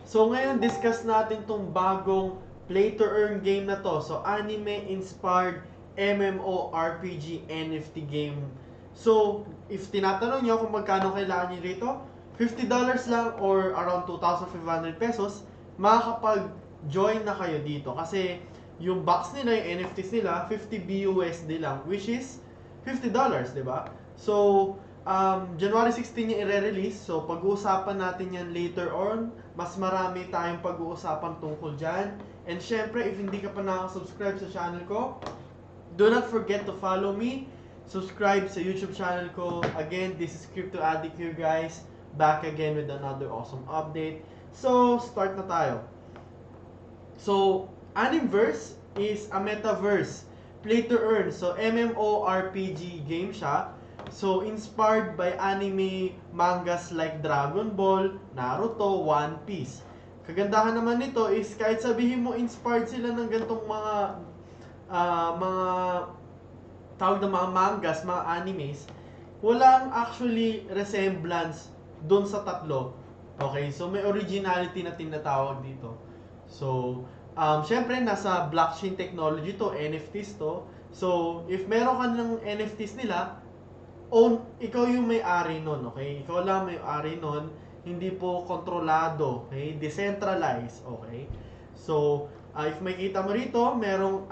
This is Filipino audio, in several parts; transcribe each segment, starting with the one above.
So ngayon, discuss natin tong bagong play-to-earn game na to. So anime-inspired MMORPG NFT game. So, if tinatanong nyo kung magkano kailangan nyo rito, $50 lang or around 2,500 pesos, makakapag-join na kayo dito. Kasi yung box nila, yung NFTs nila, 50 BUSD lang, which is $50, di ba? So, January 16 yung i-release. So, pag-uusapan natin yan later on. Mas marami tayong pag-uusapan tungkol dyan. And syempre, if hindi ka pa nakasubscribe sa channel ko, do not forget to follow me. Subscribe sa YouTube channel ko. Again, this is Crypto Addict here, guys. Back again with another awesome update. So, start na tayo. So, Animverse is a metaverse. Play to earn. So, MMORPG game siya. So, inspired by anime mangas like Dragon Ball, Naruto, One Piece. Kagandahan naman nito is kahit sabihin mo inspired sila ng gantong mga tawag na mga mangas, mga animes, walang actually resemblance doon sa tatlo. Okay, so may originality na tinatawag dito. So, syempre, nasa blockchain technology to, NFTs to. So, if meron ka ng NFTs nila, ikaw yung may-ari nun, okay? Ikaw lang may-ari nun, hindi po kontrolado, okay? Decentralized, okay? So, if makita mo rito, merong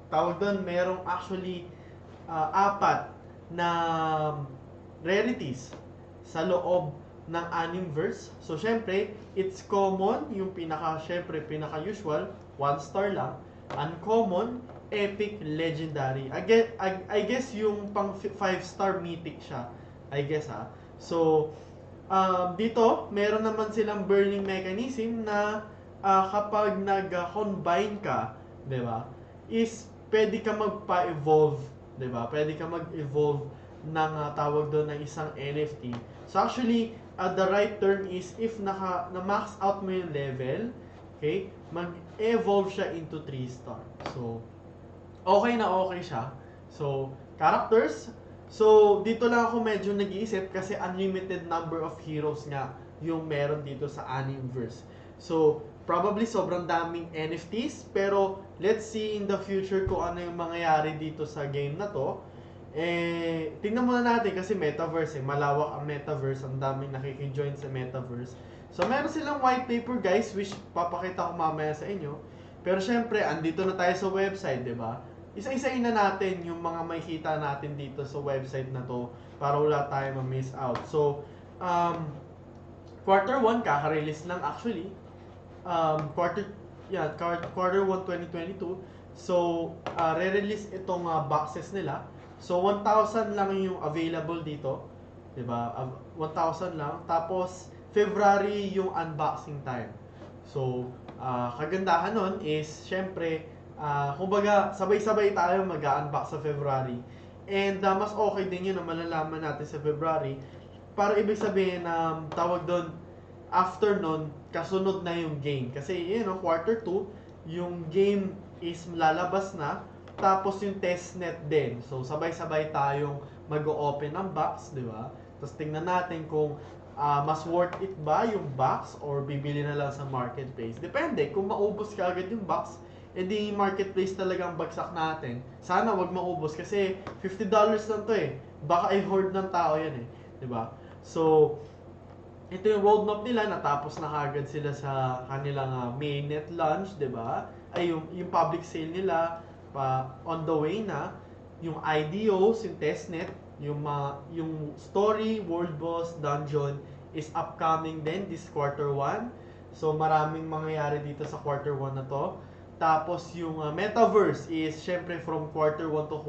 tawag doon, merong actually apat na rarities sa loob ng Animverse. So, syempre, it's common, yung pinaka-usual, 1 star lang. Uncommon, epic, legendary. I guess yung pang 5 star mythic siya. I guess ha. So, dito, meron naman silang burning mechanism na kapag nag-combine ka, di ba, is pwede ka magpa-evolve, 'di ba? Pwede ka mag-evolve ng tawag doon ng isang NFT. So actually, the right term is if na-max out mo yung level, okay, mag-evolve siya into 3 star. So, okay na okay siya. So, characters. So, dito lang ako medyo nag-iisip kasi unlimited number of heroes nga yung meron dito sa Animverse. So, probably sobrang daming NFTs, pero let's see in the future kung ano yung mangyayari dito sa game na to. Tingnan muna natin kasi metaverse malawak ang metaverse, ang daming nakikijoin sa metaverse. So, meron silang white paper, guys, which papakita ko mamaya sa inyo. Pero syempre, andito na tayo sa website, di ba? Isa-isain na natin yung mga makikita natin dito sa website na to para wala tayong ma-miss out. So, quarter 1, kaka-release lang actually. Quarter 1 2022. So, re-release itong boxes nila. So, 1,000 lang yung available dito. 'Di ba? 1,000 lang. Tapos, February yung unboxing time. So, kagandahan nun is, syempre, kumbaga, sabay-sabay tayo mag-unbox sa February. And mas okay din yun na malalaman natin sa February. Para ibig sabihin na tawag doon, after nun, kasunod na yung game. Kasi, quarter 2, yung game is lalabas na. Tapos yung testnet din. So, sabay-sabay tayong mag-open ng box, di ba? Tapos tingnan natin kung mas worth it ba yung box or bibili na lang sa marketplace. Depende. Kung maubos ka agad yung box, edi marketplace talaga ang bagsak natin. Sana wag maubos kasi $50 lang to eh. Baka i-hoard ng tao yan eh. 'Di ba? So, ito yung roadmap nila, natapos na kagad sila sa kanilang mainnet launch, 'di ba? Ay yung public sale nila on the way na. Yung IDOs, yung testnet, yung story, world boss, dungeon is upcoming din this quarter 1. So maraming mangyayari dito sa quarter 1 na to. Tapos yung metaverse is syempre from quarter 1 to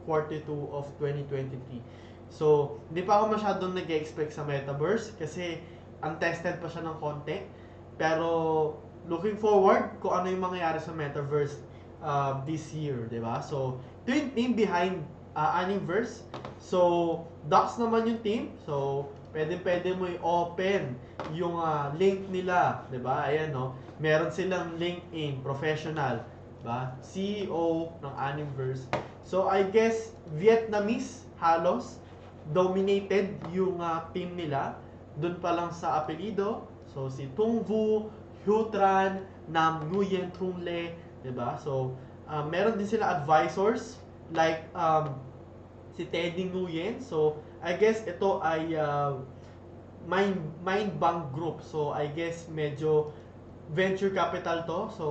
quarter 2 of 2023. So, hindi pa ako masyadong nag-expect sa metaverse kasi untested pa siya ng konti. Pero looking forward kung ano yung mangyayari sa metaverse this year, 'di ba? So, ito yung team behind Animverse. So, Docs naman yung team. So, pwede mo i-open yung link nila, 'di ba? Ayan no. Meron silang LinkedIn professional, 'di ba? CEO ng Animverse. So, I guess Vietnamese halos dominated yung team nila. Doon pa lang sa apelido. So, si Tungvu, Hyutran, Nam Nguyen, Trungle, diba? So, meron din sila advisors like si Teddy Nguyen. So, I guess ito ay Mind Bank Group. So, I guess medyo venture capital to. So,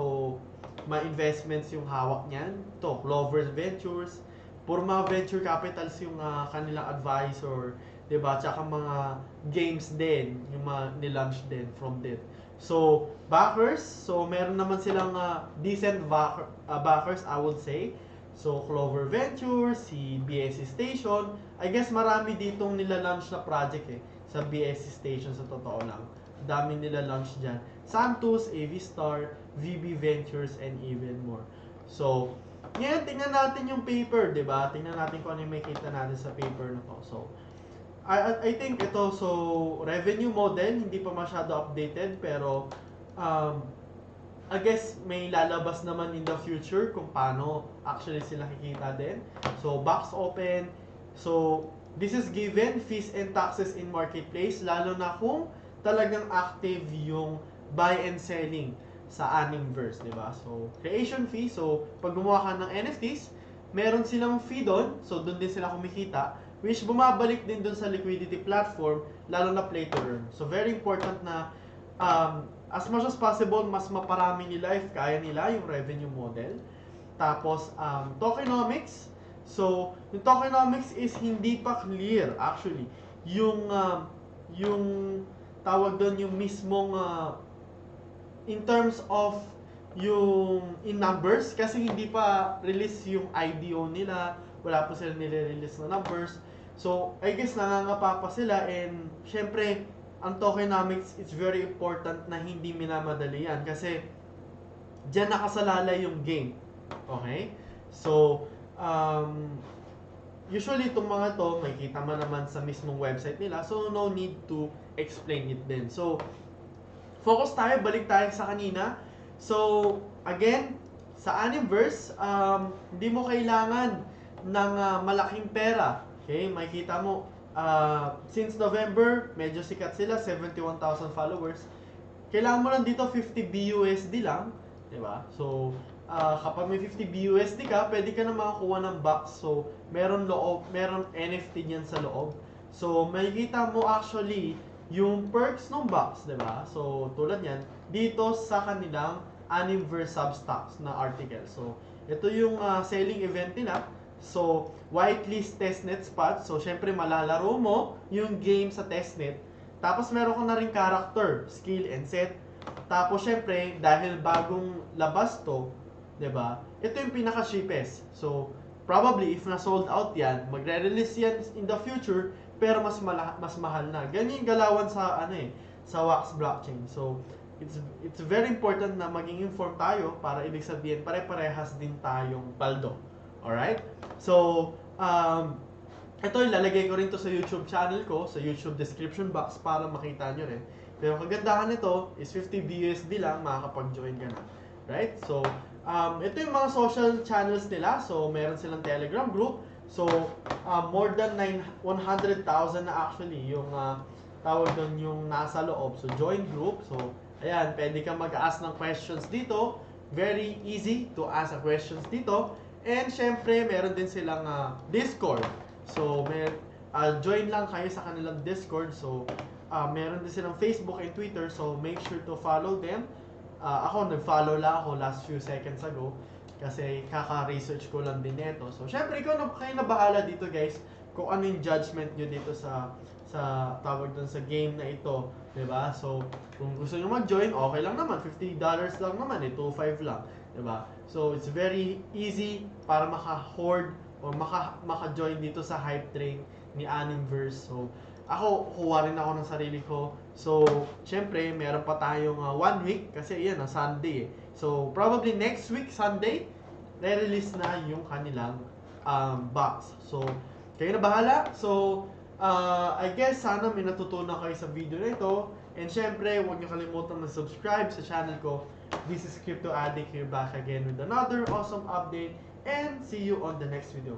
ma-investments yung hawak niyan. To Clover Ventures. Puro mga venture capitals yung kanilang advisor. Diba? Tsaka mga games din. Yung mga nilaunch din from it. So, backers. So, meron naman silang decent backers, I would say. So, Clover Ventures, si BSC Station. I guess marami ditong nila-launch na project sa BSC Station sa totoo lang. Dami nila-launch dyan. Santos, AV Star, VB Ventures, and even more. So, ngayon, tingnan natin yung paper, di ba? Tingnan natin kung ano yung makita natin sa paper na to. So, I think ito, so, revenue model, hindi pa masyado updated, pero, I guess may lalabas naman in the future kung paano actually sila kikita din. So, box open. So, this is given fees and taxes in marketplace, lalo na kung talagang active yung buy and selling sa Animverse, di ba? So, creation fee. So, pag gumawa ka ng NFTs, meron silang fee doon. So, doon din sila kumikita, which bumabalik din doon sa liquidity platform, lalo na play to earn. So, very important na as much as possible, mas maparami nila if kaya nila yung revenue model. Tapos, tokenomics. So, yung tokenomics is hindi pa clear actually. Yung tawag doon yung mismong in terms of yung in numbers, kasi hindi pa release yung IDO nila, wala pa sila nire-release na numbers. So, I guess nangangapa pa sila, and syempre, ang tokenomics, it's very important na hindi minamadali yan kasi dyan nakasalalay yung game. Okay? So, usually itong mga to, makikita mo naman sa mismong website nila, so no need to explain it din. So, focus tayo, balik tayo sa kanina. So, again, sa Animverse, hindi mo kailangan ng malaking pera. Okay? Makikita mo, since November, medyo sikat sila, 71,000 followers. Kailangan mo lang dito 50 BUSD lang, 'di ba? So, kapag may 50 BUSD ka, pwede ka na makakuha ng box. So, meron NFT diyan sa loob. So, makikita mo actually yung perks ng box, 'di ba? So, tulad niyan dito sa kanilang Animverse Substocks na article. So, ito yung selling event nila. So, whitelist testnet spot. So, syempre malalaro mo yung game sa testnet. Tapos, meron ka na rin character, skill, and set. Tapos, syempre, dahil bagong labas to, 'di ba? Ito yung pinaka-cheapest. So, probably, if na-sold out yan, magre-release yan in the future, pero mas mahal na. Ganyan yung galawan sa, sa Wax blockchain. So, it's very important na maging informed tayo para ibig sabihin, pare-parehas din tayong paldo. Alright? So, ito ilalagay ko rin to sa YouTube channel ko, sa YouTube description box para makita nyo rin. Pero kagandahan nito is 50 BUSD lang, makakapag-join ka na. Right? So, ito yung mga social channels nila. So, meron silang Telegram group. So, more than 100,000 na actually yung tawag doon yung nasa loob. So, join group. So, ayan, pwede kang mag-ask ng questions dito. Very easy to ask questions dito. And syempre, meron din silang Discord. So, join lang kayo sa kanilang Discord. So, meron din silang Facebook and Twitter. So, make sure to follow them. Ako, nag-follow lang ako last few seconds ago. Kasi kaka-research ko lang din ito. So, syempre, kayo na bahala dito guys. Kung ano yung judgment nyo dito sa tawag dun sa game na ito. Diba? So, kung gusto nyo mag-join, okay lang naman. $50 lang naman. 2.5 lang. Diba? So, it's very easy para maka-hoard or maka-join dito sa hype train ni Animverse. So, ako, kuha rin ako ng sarili ko. So, syempre, meron pa tayong 1 week kasi yan, Sunday. So, probably next week, Sunday, re-release na yung kanilang box. So, kayo na bahala. So, I guess sana may natutunan kayo sa video na ito. And syempre, huwag niyo kalimutan mag-subscribe sa channel ko. This is Crypto Addict here, back again with another awesome update. And see you on the next video.